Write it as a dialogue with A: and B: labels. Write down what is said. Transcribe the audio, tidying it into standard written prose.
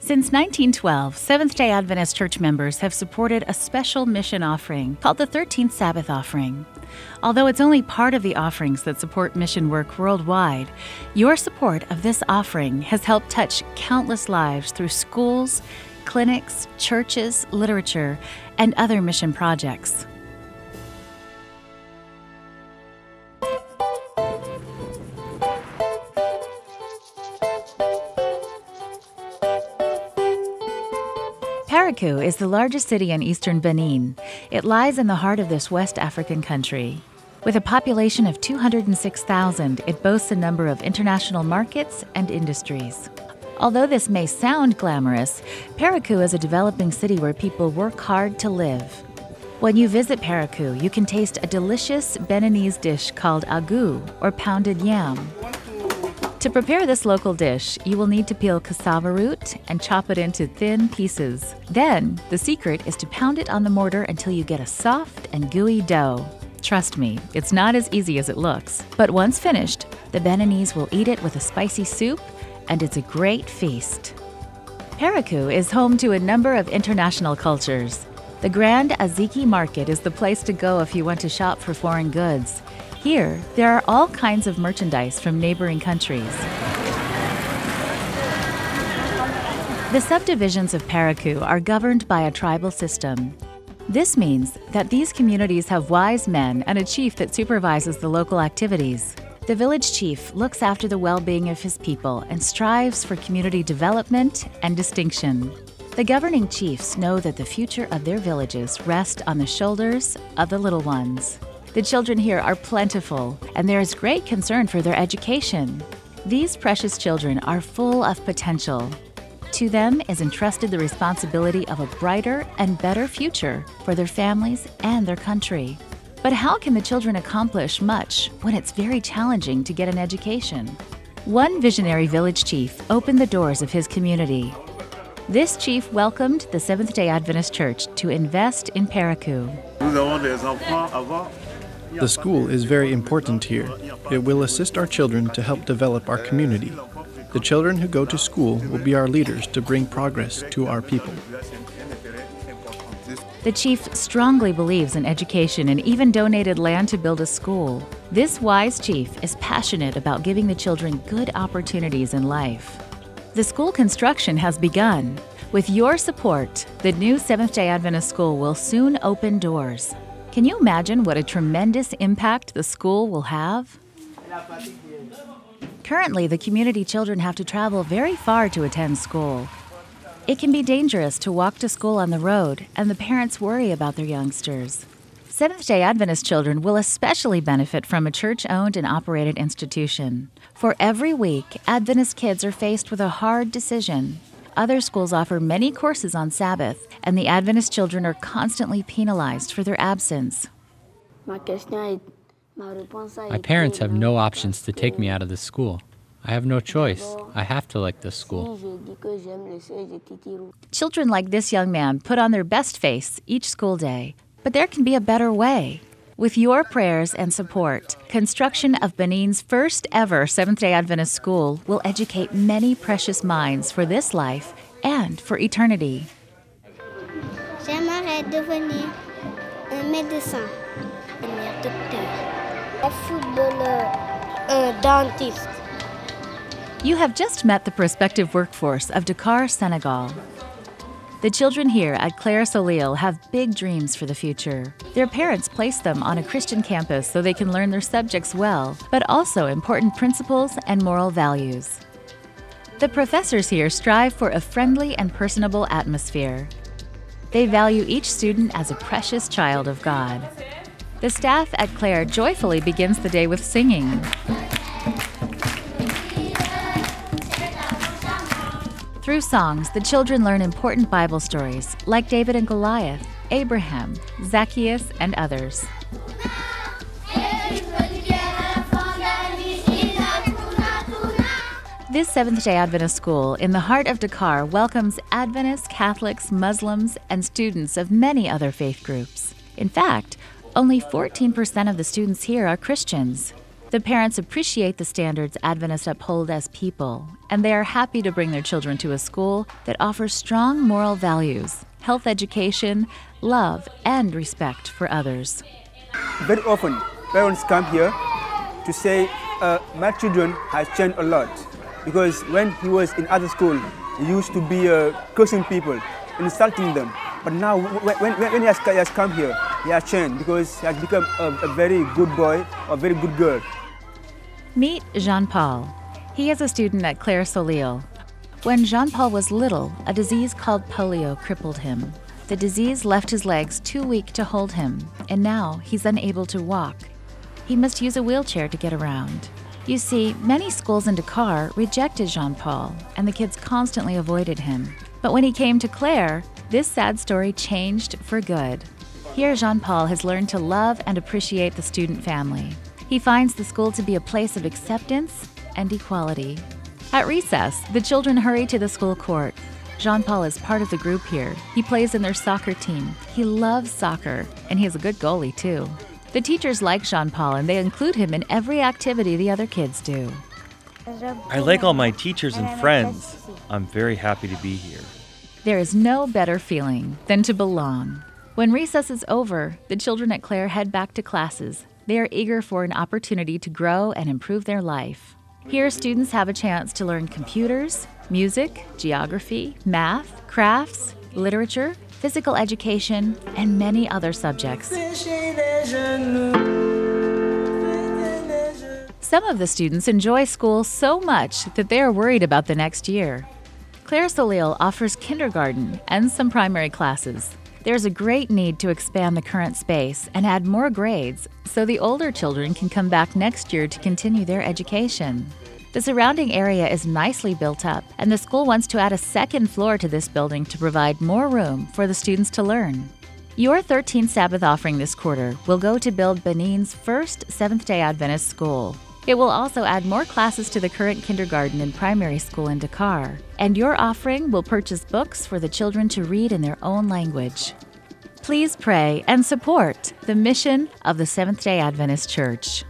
A: Since 1912, Seventh-day Adventist Church members have supported a special mission offering called the 13th Sabbath Offering. Although it's only part of the offerings that support mission work worldwide, your support of this offering has helped touch countless lives through schools, clinics, churches, literature, and other mission projects. Parakou is the largest city in eastern Benin. It lies in the heart of this West African country. With a population of 206,000, it boasts a number of international markets and industries. Although this may sound glamorous, Parakou is a developing city where people work hard to live. When you visit Parakou, you can taste a delicious Beninese dish called agu, or pounded yam. To prepare this local dish, you will need to peel cassava root and chop it into thin pieces. Then, the secret is to pound it on the mortar until you get a soft and gooey dough. Trust me, it's not as easy as it looks. But once finished, the Beninese will eat it with a spicy soup, and it's a great feast. Parakou is home to a number of international cultures. The Grand Aziki Market is the place to go if you want to shop for foreign goods. Here, there are all kinds of merchandise from neighboring countries. The subdivisions of Parakou are governed by a tribal system. This means that these communities have wise men and a chief that supervises the local activities. The village chief looks after the well-being of his people and strives for community development and distinction. The governing chiefs know that the future of their villages rests on the shoulders of the little ones. The children here are plentiful, and there is great concern for their education. These precious children are full of potential. To them is entrusted the responsibility of a brighter and better future for their families and their country. But how can the children accomplish much when it's very challenging to get an education? One visionary village chief opened the doors of his community. This chief welcomed the Seventh-day Adventist Church to invest in Parakou.
B: The school is very important here. It will assist our children to help develop our community. The children who go to school will be our leaders to bring progress to our people.
A: The chief strongly believes in education and even donated land to build a school. This wise chief is passionate about giving the children good opportunities in life. The school construction has begun. With your support, the new Seventh-day Adventist School will soon open doors. Can you imagine what a tremendous impact the school will have? Currently, the community children have to travel very far to attend school. It can be dangerous to walk to school on the road, and the parents worry about their youngsters. Seventh-day Adventist children will especially benefit from a church-owned and operated institution. For every week, Adventist kids are faced with a hard decision. Other schools offer many courses on Sabbath, and the Adventist children are constantly penalized for their absence.
C: My parents have no options to take me out of the school. I have no choice. I have to like this school.
A: Children like this young man put on their best face each school day. But there can be a better way. With your prayers and support, construction of Benin's first ever Seventh-day Adventist School will educate many precious minds for this life and for eternity.
D: J'aimerais devenir un médecin, un docteur, un footballeur, un dentiste.
A: You have just met the prospective workforce of Dakar, Senegal. The children here at Claire Solil have big dreams for the future. Their parents place them on a Christian campus so they can learn their subjects well, but also important principles and moral values. The professors here strive for a friendly and personable atmosphere. They value each student as a precious child of God. The staff at Claire joyfully begins the day with singing. Through songs, the children learn important Bible stories like David and Goliath, Abraham, Zacchaeus, and others. This Seventh-day Adventist school in the heart of Dakar welcomes Adventists, Catholics, Muslims, and students of many other faith groups. In fact, only 14% of the students here are Christians. The parents appreciate the standards Adventists uphold as people, and they are happy to bring their children to a school that offers strong moral values, health education, love, and respect for others.
E: Very often, parents come here to say, my children has changed a lot. Because when he was in other school, he used to be cursing people, insulting them. But now, when he has come here, he has changed because he has become a very good boy, a very good girl.
A: Meet Jean-Paul. He is a student at Claire Solil. When Jean-Paul was little, a disease called polio crippled him. The disease left his legs too weak to hold him, and now he's unable to walk. He must use a wheelchair to get around. You see, many schools in Dakar rejected Jean-Paul, and the kids constantly avoided him. But when he came to Claire, this sad story changed for good. Here, Jean-Paul has learned to love and appreciate the student family. He finds the school to be a place of acceptance and equality. At recess, the children hurry to the school court. Jean-Paul is part of the group here. He plays in their soccer team. He loves soccer, and he is a good goalie, too. The teachers like Jean-Paul, and they include him in every activity the other kids do.
F: I like all my teachers and friends. I'm very happy to be here.
A: There is no better feeling than to belong. When recess is over, the children at Claire head back to classes. They are eager for an opportunity to grow and improve their life. Here, students have a chance to learn computers, music, geography, math, crafts, literature, physical education, and many other subjects. Some of the students enjoy school so much that they are worried about the next year. Claire Solil offers kindergarten and some primary classes. There's a great need to expand the current space and add more grades so the older children can come back next year to continue their education. The surrounding area is nicely built up, and the school wants to add a second floor to this building to provide more room for the students to learn. Your 13th Sabbath offering this quarter will go to build Benin's first Seventh-day Adventist school. It will also add more classes to the current kindergarten and primary school in Dakar, and your offering will purchase books for the children to read in their own language. Please pray and support the mission of the Seventh-day Adventist Church.